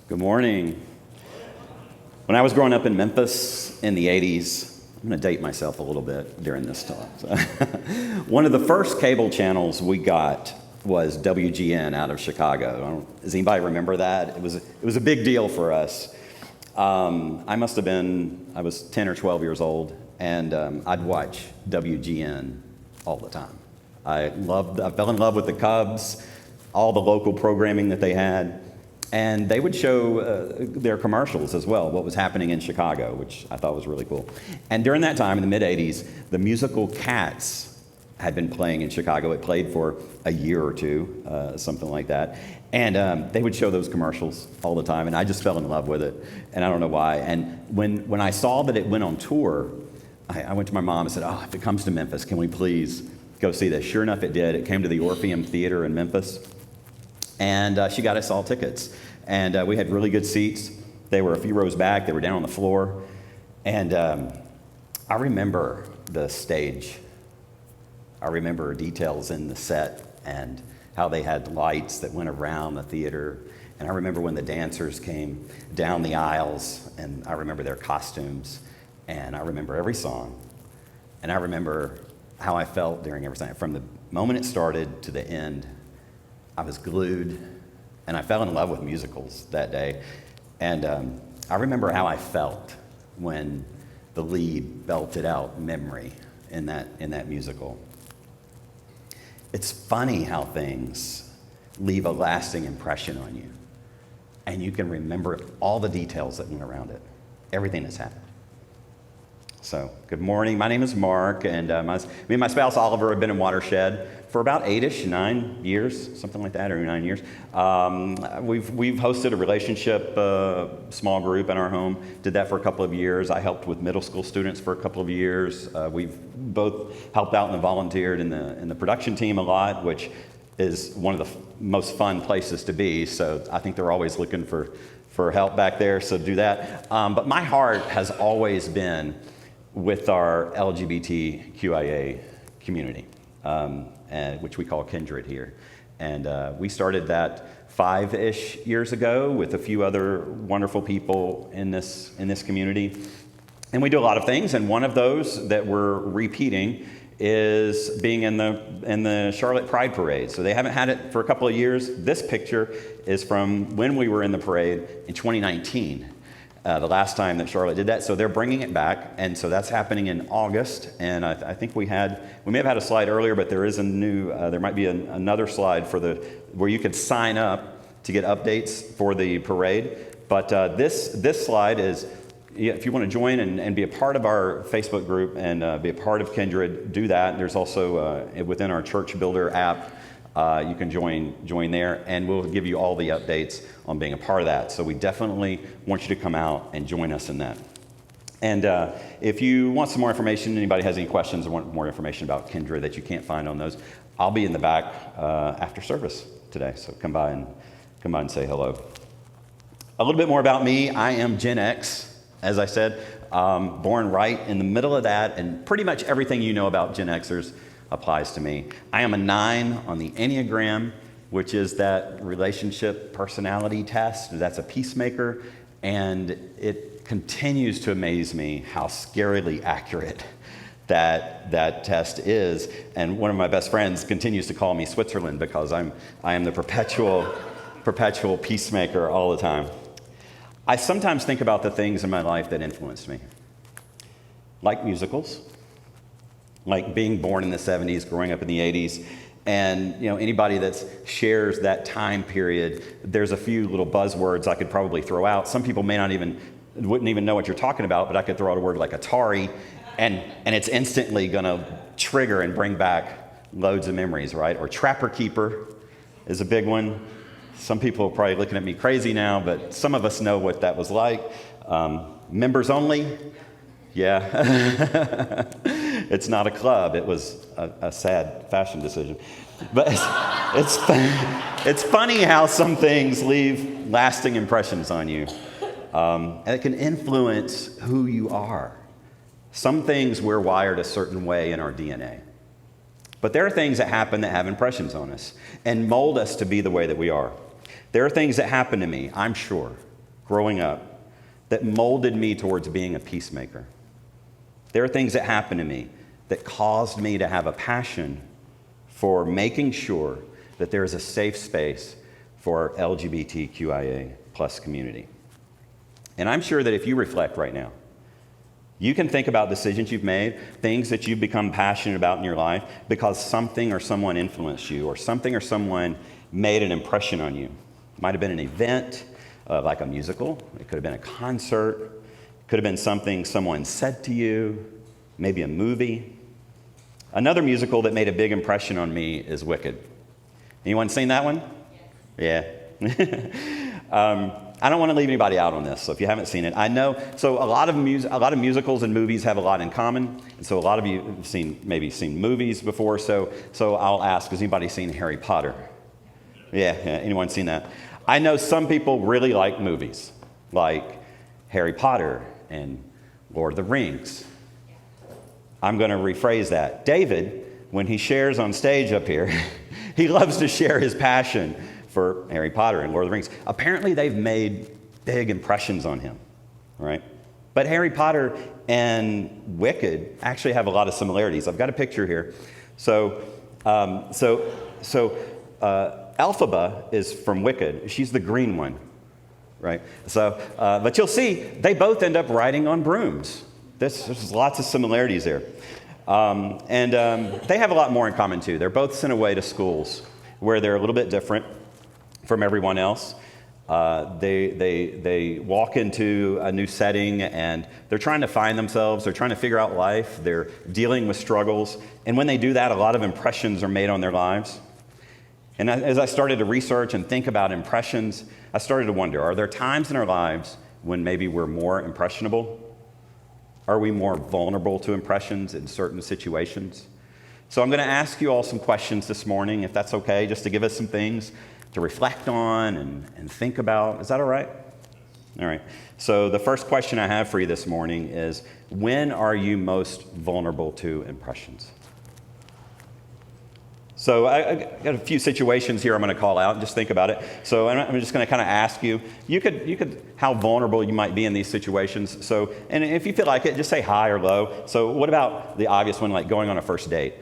Good morning. When I was growing up in Memphis in the 80s, I'm going to date myself a little bit during this talk. One of the first cable channels we got was WGN out of Chicago. Does anybody remember that? It was a big deal for us. I was 10 or 12 years old, and I'd watch WGN all the time. I fell in love with the Cubs, all the local programming that they had. And they would show their commercials as well, what was happening in Chicago, which I thought was really cool. And during that time, in the mid-'80s, the musical Cats had been playing in Chicago. It played for a year or two, something like that. And they would show those commercials all the time, and I just fell in love with it, and I don't know why. And when I saw that it went on tour, I went to my mom and said, "Oh, if it comes to Memphis, can we please go see this?" Sure enough, it did. It came to the Orpheum Theater in Memphis. And she got us all tickets. And we had really good seats. They were a few rows back. They were down on the floor. And I remember the stage. I remember details in the set and how they had lights that went around the theater. And I remember when the dancers came down the aisles, and I remember their costumes. And I remember every song. And I remember how I felt during every song. From the moment it started to the end, I was glued, and I fell in love with musicals that day. And I remember how I felt when the lead belted out "Memory" in that musical. It's funny how things leave a lasting impression on you, and you can remember all the details that went around it, everything that's happened. So, good morning. My name is Mark, and me and my spouse Oliver have been in Watershed for about 9 years, something like that, or 9 years. We've hosted a relationship small group in our home. Did that for a couple of years. I helped with middle school students for a couple of years. We've both helped out and volunteered in the production team a lot, which is one of the most fun places to be. So I think they're always looking for help back there. So do that. But my heart has always been with our LGBTQIA community, which we call Kindred here. And we started that 5-ish years ago with a few other wonderful people in this community. And we do a lot of things, and one of those that we're repeating is being in the Charlotte Pride Parade. So they haven't had it for a couple of years. This picture is from when we were in the parade in 2019. The last time that Charlotte did that. So they're bringing it back, and so that's happening in August. And I think we may have had a slide earlier, but there is there might be another slide where you could sign up to get updates for the parade. But this slide is, if you want to join and be a part of our Facebook group and be a part of Kindred, do that. There's also within our Church Builder app, you can join there, and we'll give you all the updates on being a part of that. So we definitely want you to come out and join us in that. And if you want some more information, anybody has any questions or want more information about Kindred that you can't find on those, I'll be in the back after service today. So come by and say hello. A little bit more about me. I am Gen X, as I said, born right in the middle of that, and pretty much everything you know about Gen Xers applies to me. I am a 9 on the Enneagram, which is that relationship personality test. That's a peacemaker, and it continues to amaze me how scarily accurate that test is. And one of my best friends continues to call me Switzerland because I am the perpetual peacemaker all the time. I sometimes think about the things in my life that influenced me, like musicals, like being born in the 70s, growing up in the 80s, and anybody that shares that time period, there's a few little buzzwords I could probably throw out. Some people wouldn't even know what you're talking about, but I could throw out a word like Atari, and it's instantly gonna trigger and bring back loads of memories, right? Or Trapper Keeper is a big one. Some people are probably looking at me crazy now, but some of us know what that was like. Members only. Yeah, it's not a club. It was a sad fashion decision. But it's funny how some things leave lasting impressions on you. And it can influence who you are. Some things we're wired a certain way in our DNA. But there are things that happen that have impressions on us and mold us to be the way that we are. There are things that happen to me, I'm sure, growing up that molded me towards being a peacemaker. There are things that happened to me that caused me to have a passion for making sure that there is a safe space for our LGBTQIA plus community. And I'm sure that if you reflect right now, you can think about decisions you've made, things that you've become passionate about in your life because something or someone influenced you, or something or someone made an impression on you. It might have been an event, like a musical. It could have been a concert. It could have been something someone said to you, maybe a movie. Another musical that made a big impression on me is Wicked. Anyone seen that one? Yeah. I don't want to leave anybody out on this, so if you haven't seen it, I know. So a lot of musicals and movies have a lot in common, and so a lot of you have maybe seen movies before. So I'll ask: has anybody seen Harry Potter? Yeah. Anyone seen that? I know some people really like movies, like Harry Potter and Lord of the Rings. I'm going to rephrase that. David, when he shares on stage up here, he loves to share his passion for Harry Potter and Lord of the Rings. Apparently, they've made big impressions on him, right? But Harry Potter and Wicked actually have a lot of similarities. I've got a picture here. So Elphaba is from Wicked. She's the green one, right? So, but you'll see they both end up riding on brooms. There's lots of similarities there. They have a lot more in common, too. They're both sent away to schools where they're a little bit different from everyone else. They walk into a new setting, and they're trying to find themselves. They're trying to figure out life. They're dealing with struggles. And when they do that, a lot of impressions are made on their lives. And as I started to research and think about impressions, I started to wonder, are there times in our lives when maybe we're more impressionable? Are we more vulnerable to impressions in certain situations? So I'm going to ask you all some questions this morning, if that's okay, just to give us some things to reflect on and think about. Is that all right? All right. So the first question I have for you this morning is, when are you most vulnerable to impressions? So I got a few situations here I'm going to call out and just think about it. So I'm just going to kind of ask you, how vulnerable you might be in these situations. So, and if you feel like it, just say high or low. So what about the obvious one, like going on a first date?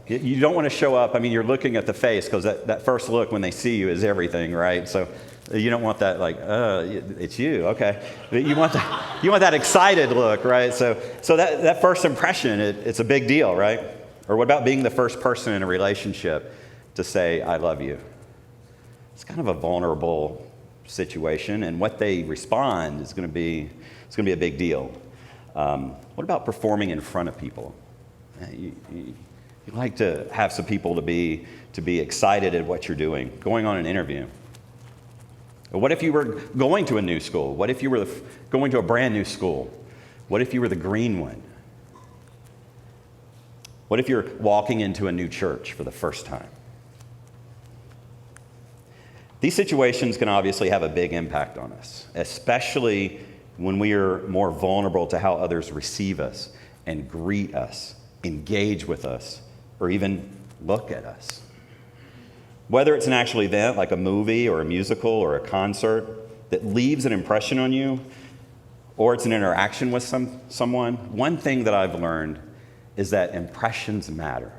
You don't want to show up. I mean, you're looking at the face, because that first look when they see you is everything, right? So you don't want that, like, it's you, okay. But you want that excited look, right? So that first impression, it's a big deal, right? Or what about being the first person in a relationship to say, I love you? It's kind of a vulnerable situation, and what they respond is going to be a big deal. What about performing in front of people? You like to have some people to be excited at what you're doing, going on an interview. Or what if you were going to a new school? What if you were going to a brand new school? What if you were the green one? What if you're walking into a new church for the first time? These situations can obviously have a big impact on us, especially when we are more vulnerable to how others receive us and greet us, engage with us, or even look at us. Whether it's an actual event like a movie or a musical or a concert that leaves an impression on you, or it's an interaction with someone, one thing that I've learned is that impressions matter.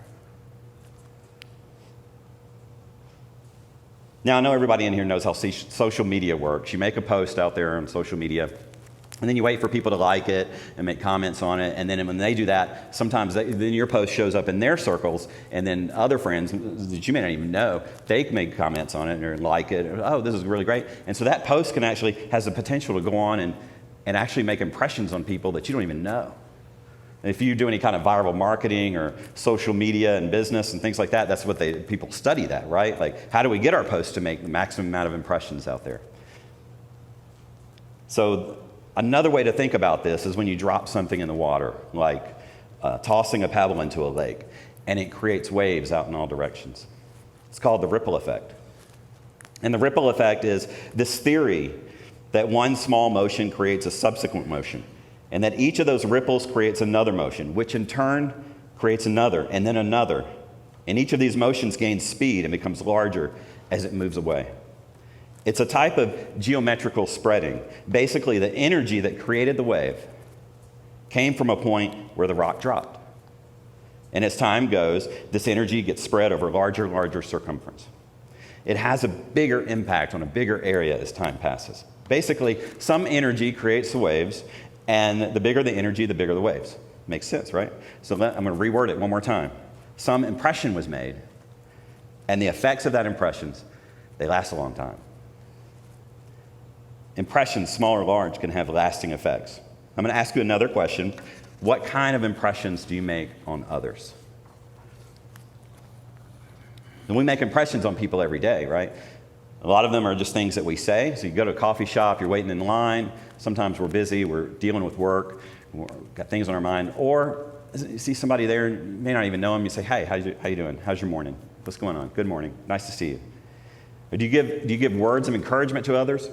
Now, I know everybody in here knows how social media works. You make a post out there on social media, and then you wait for people to like it and make comments on it. And then when they do that, sometimes then your post shows up in their circles, and then other friends that you may not even know, they make comments on it or like it. Oh, this is really great. And so that post has the potential to go on and actually make impressions on people that you don't even know. If you do any kind of viral marketing or social media and business and things like that, that's what people study that, right? Like, how do we get our posts to make the maximum amount of impressions out there? So another way to think about this is when you drop something in the water, like tossing a pebble into a lake, and it creates waves out in all directions. It's called the ripple effect. And the ripple effect is this theory that one small motion creates a subsequent motion, and that each of those ripples creates another motion, which in turn creates another, and then another. And each of these motions gains speed and becomes larger as it moves away. It's a type of geometrical spreading. Basically, the energy that created the wave came from a point where the rock dropped. And as time goes, this energy gets spread over larger and larger circumference. It has a bigger impact on a bigger area as time passes. Basically, some energy creates the waves, and the bigger the energy, the bigger the waves. Makes sense, right? So I'm going to reword it one more time. Some impression was made, and the effects of that impressions, they last a long time. Impressions, small or large, can have lasting effects. I'm going to ask you another question. What kind of impressions do you make on others? And we make impressions on people every day, right? A lot of them are just things that we say. So you go to a coffee shop, you're waiting in line. Sometimes we're busy, we're dealing with work, we've got things on our mind. Or you see somebody there, and you may not even know them. You say, hey, how you doing? How's your morning? What's going on? Good morning. Nice to see you. Or do you give words of encouragement to others?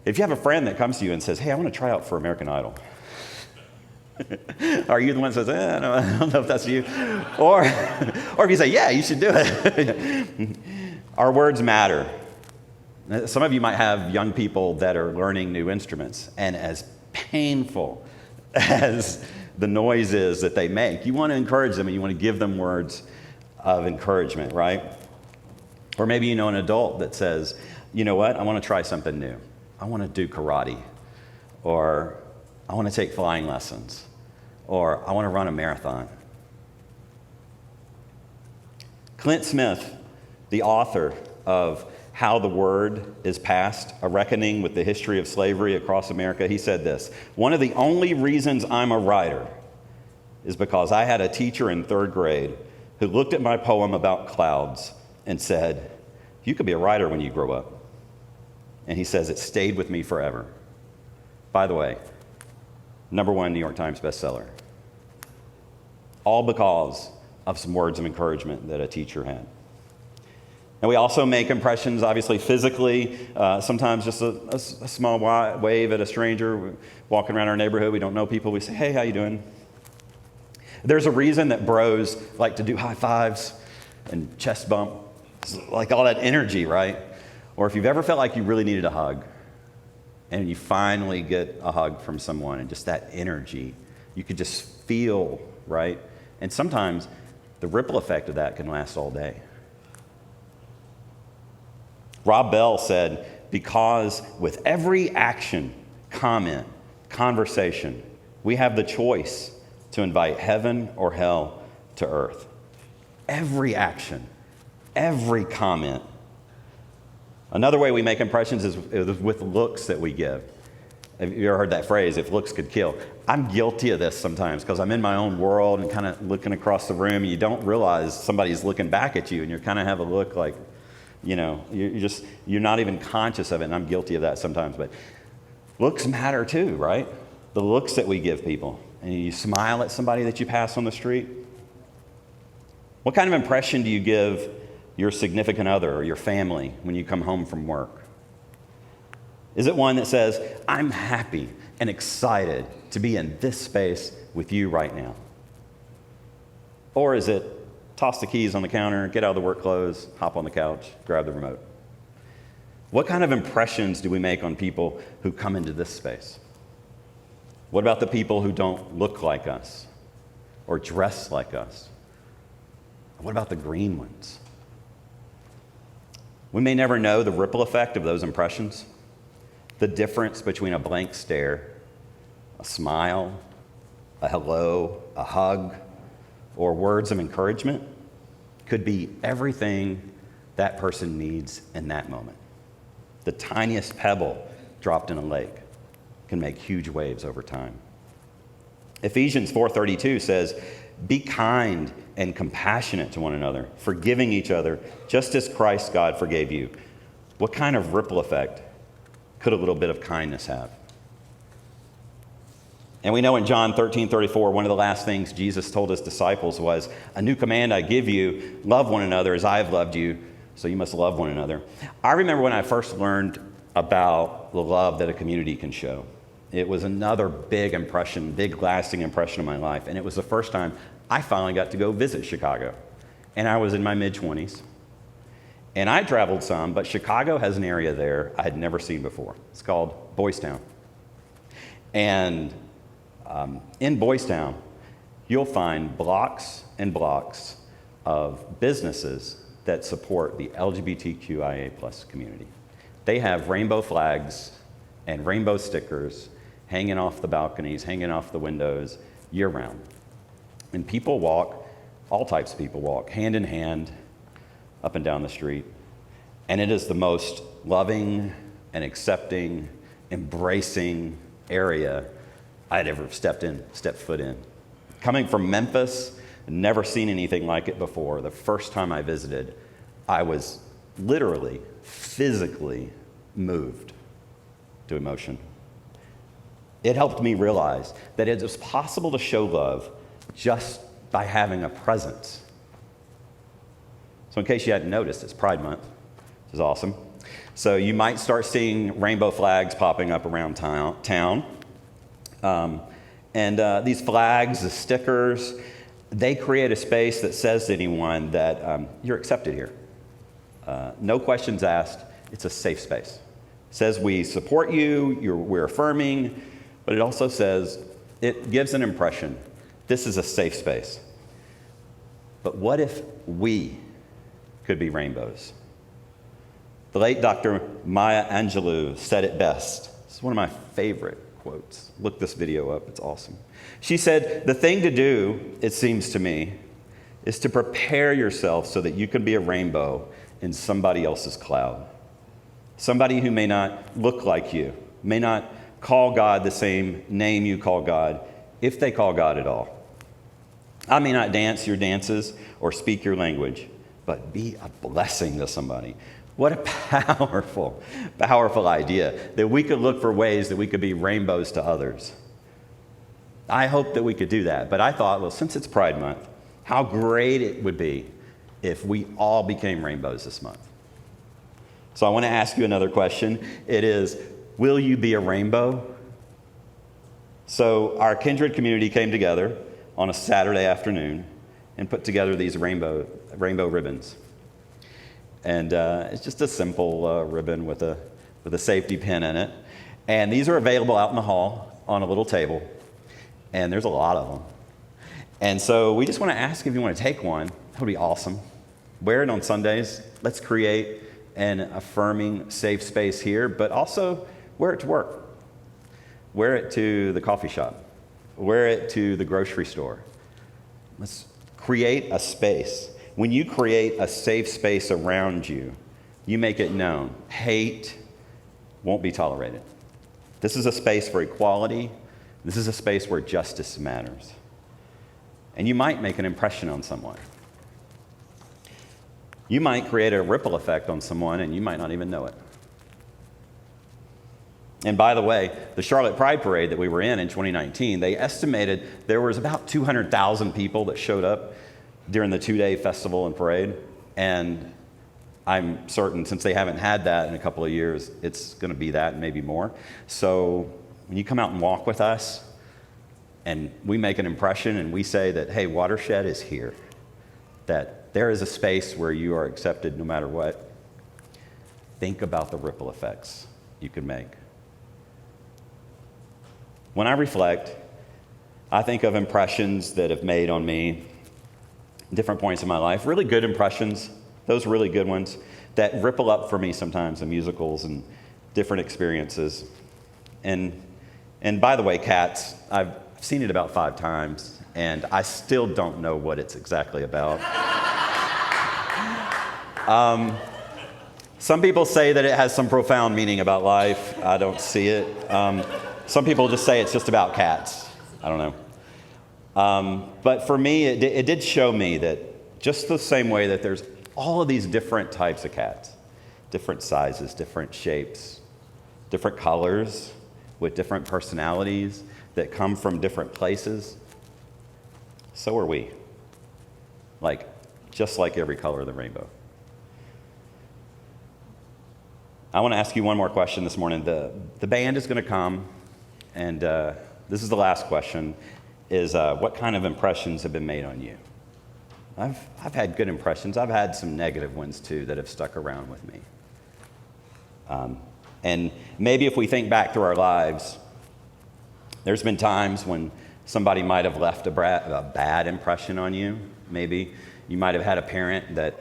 If you have a friend that comes to you and says, hey, I want to try out for American Idol. Are you the one that says, no, I don't know if that's you? Or if you say, yeah, you should do it. Our words matter. Some of you might have young people that are learning new instruments, and as painful as the noise is that they make, you want to encourage them and you want to give them words of encouragement, right? Or maybe you know an adult that says, you know what, I want to try something new. I want to do karate, or I want to take flying lessons, or I want to run a marathon. Clint Smith, the author of How the Word is Passed, A Reckoning with the History of Slavery Across America, he said this: one of the only reasons I'm a writer is because I had a teacher in 3rd grade who looked at my poem about clouds and said, you could be a writer when you grow up. And he says it stayed with me forever. By the way, #1 New York Times bestseller. All because of some words of encouragement that a teacher had. And we also make impressions, obviously, physically. Sometimes just a small wave at a stranger. We're walking around our neighborhood, we don't know people. We say, hey, how you doing? There's a reason that bros like to do high fives and chest bump. It's like all that energy, right? Or if you've ever felt like you really needed a hug, and you finally get a hug from someone, and just that energy, you could just feel, right? And sometimes the ripple effect of that can last all day. Rob Bell said, because with every action, comment, conversation, we have the choice to invite heaven or hell to earth. Every action, every comment. Another way we make impressions is with looks that we give. Have you ever heard that phrase, if looks could kill? I'm guilty of this sometimes because I'm in my own world and kind of looking across the room, and you don't realize somebody's looking back at you, and you kind of have a look like, you know, you're not even conscious of it, and I'm guilty of that sometimes. But looks matter too, right? The looks that we give people. And you smile at somebody that you pass on the street. What kind of impression do you give your significant other or your family when you come home from work? Is it one that says, I'm happy and excited to be in this space with you right now? Or is it toss the keys on the counter, get out of the work clothes, hop on the couch, grab the remote? What kind of impressions do we make on people who come into this space? What about the people who don't look like us or dress like us? What about the green ones? We may never know the ripple effect of those impressions, the difference between a blank stare, a smile, a hello, a hug, or words of encouragement could be everything that person needs in that moment. The tiniest pebble dropped in a lake can make huge waves over time. Ephesians 4:32 says, be kind and compassionate to one another, forgiving each other, just as Christ God forgave you. What kind of ripple effect could a little bit of kindness have? And we know in John 13:34, one of the last things Jesus told his disciples was, a new command I give you, love one another as I have loved you, so you must love one another. I remember when I first learned about the love that a community can show. It was another big impression, big lasting impression of my life. And it was the first time I finally got to go visit Chicago. And I was in my mid-20s. And I traveled some, but Chicago has an area there I had never seen before. It's called Boys Town. And in Boys Town, you'll find blocks and blocks of businesses that support the LGBTQIA+ community. They have rainbow flags and rainbow stickers hanging off the balconies, hanging off the windows year-round. And people walk, all types of people walk, hand in hand up and down the street. And it is the most loving and accepting, embracing area I'd ever stepped foot in. Coming from Memphis, never seen anything like it before. The first time I visited, I was literally, physically moved to emotion. It helped me realize that it is possible to show love just by having a presence. So in case you hadn't noticed, it's Pride Month, which is awesome. So you might start seeing rainbow flags popping up around town. These flags, the stickers, they create a space that says to anyone that you're accepted here. No questions asked. It's a safe space. It says we support you, we're affirming, but it also says, it gives an impression, this is a safe space. But what if we could be rainbows? The late Dr. Maya Angelou said it best. It's one of my favorite quotes. Look this video up, it's awesome. She said, the thing to do, it seems to me, is to prepare yourself so that you can be a rainbow in somebody else's cloud. Somebody who may not look like you, may not call God the same name you call God, if they call God at all. I may not dance your dances or speak your language, but be a blessing to somebody. What a powerful, powerful idea that we could look for ways that we could be rainbows to others. I hope that we could do that. But I thought, well, since it's Pride Month, how great it would be if we all became rainbows this month. So I want to ask you another question. It is, will you be a rainbow? So our Kindred community came together on a Saturday afternoon and put together these rainbow ribbons. And it's just a simple ribbon with a safety pin in it. And these are available out in the hall on a little table. And there's a lot of them. And so we just want to ask if you want to take one. That would be awesome. Wear it on Sundays. Let's create an affirming, safe space here, but also wear it to work. Wear it to the coffee shop. Wear it to the grocery store. Let's create a space. When you create a safe space around you, you make it known. Hate won't be tolerated. This is a space for equality. This is a space where justice matters. And you might make an impression on someone. You might create a ripple effect on someone, and you might not even know it. And by the way, the Charlotte Pride Parade that we were in 2019, they estimated there was about 200,000 people that showed up during the 2-day festival and parade. And I'm certain, since they haven't had that in a couple of years, it's going to be that and maybe more. So when you come out and walk with us, and we make an impression and we say that, hey, Watershed is here, that there is a space where you are accepted no matter what, think about the ripple effects you can make. When I reflect, I think of impressions that have made on me different points in my life, really good impressions, those really good ones that ripple up for me sometimes in musicals and different experiences. And by the way, Cats, I've seen it about 5 times, and I still don't know what it's exactly about. Some people say that it has some profound meaning about life. I don't see it. Some people just say it's just about cats. I don't know. But for me, it did show me that just the same way that there's all of these different types of cats, different sizes, different shapes, different colors, with different personalities that come from different places, so are we. Just like every color of the rainbow. I want to ask you one more question this morning. The band is going to come, and this is the last question, is what kind of impressions have been made on you? I've had good impressions. I've had some negative ones too that have stuck around with me. And maybe if we think back through our lives, there's been times when somebody might have left a bad impression on you. Maybe you might have had a parent that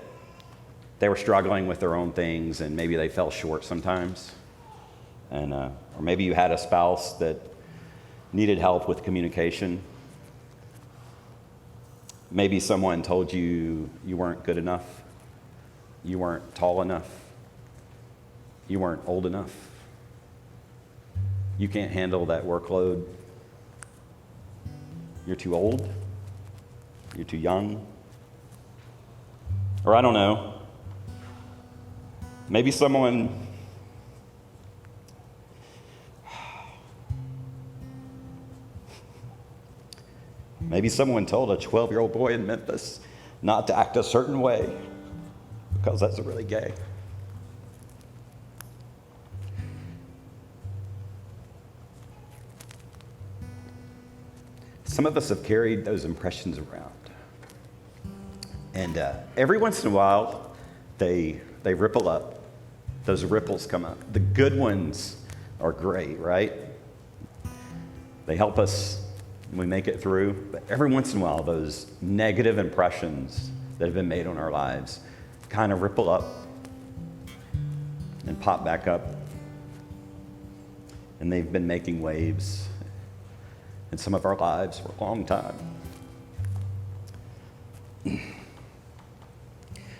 they were struggling with their own things and maybe they fell short sometimes. Or maybe you had a spouse that needed help with communication. Maybe someone told you you weren't good enough, you weren't tall enough, you weren't old enough, you can't handle that workload, you're too old, you're too young, or I don't know, maybe someone told a 12-year-old boy in Memphis not to act a certain way because that's really gay. Some of us have carried those impressions around. And every once in a while, they ripple up. Those ripples come up. The good ones are great, right? They help us. We make it through, but every once in a while, those negative impressions that have been made on our lives kind of ripple up and pop back up. And they've been making waves in some of our lives for a long time.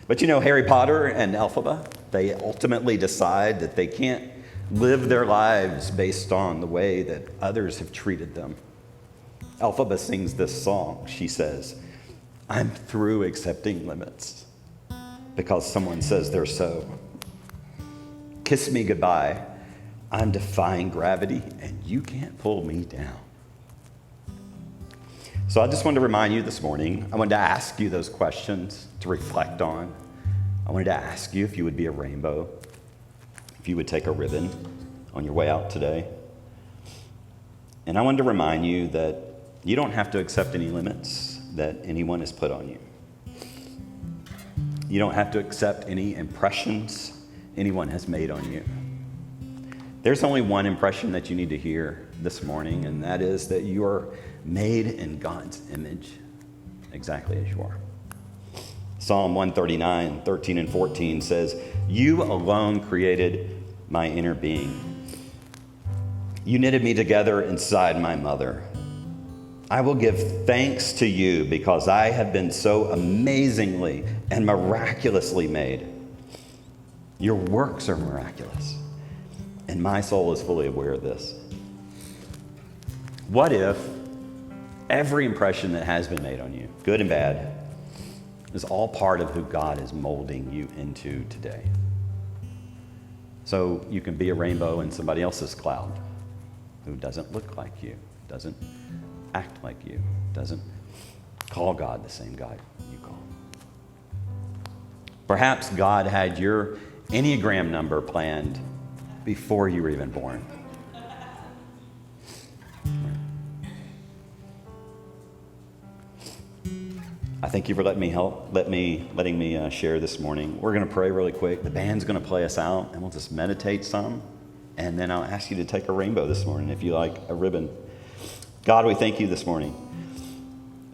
But you know, Harry Potter and Elphaba, they ultimately decide that they can't live their lives based on the way that others have treated them. Elphaba sings this song. She says, "I'm through accepting limits because someone says they're so. Kiss me goodbye. I'm defying gravity and you can't pull me down." So I just wanted to remind you this morning, I wanted to ask you those questions to reflect on. I wanted to ask you if you would be a rainbow, if you would take a ribbon on your way out today. And I wanted to remind you that you don't have to accept any limits that anyone has put on you. You don't have to accept any impressions anyone has made on you. There's only one impression that you need to hear this morning, and that is that you are made in God's image, exactly as you are. Psalm 139, 13 and 14 says, "You alone created my inner being. You knitted me together inside my mother. I will give thanks to you because I have been so amazingly and miraculously made. Your works are miraculous, and my soul is fully aware of this." What if every impression that has been made on you, good and bad, is all part of who God is molding you into today? So you can be a rainbow in somebody else's cloud who doesn't look like you, doesn't act like you, doesn't call God the same God you call. Perhaps God had your Enneagram number planned before you were even born. I thank you for letting me share this morning. We're going to pray really quick. The band's going to play us out, and we'll just meditate some. And then I'll ask you to take a rainbow this morning if you like a ribbon. God, we thank you this morning.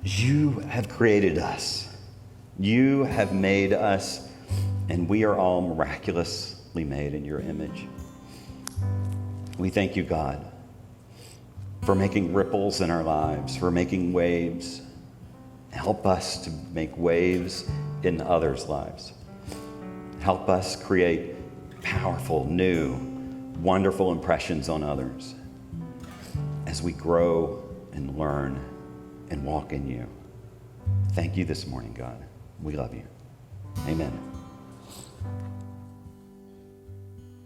You have created us. You have made us, and we are all miraculously made in your image. We thank you, God, for making ripples in our lives, for making waves. Help us to make waves in others' lives. Help us create powerful, new, wonderful impressions on others as we grow and learn and walk in you. Thank you this morning, God. We love you. Amen.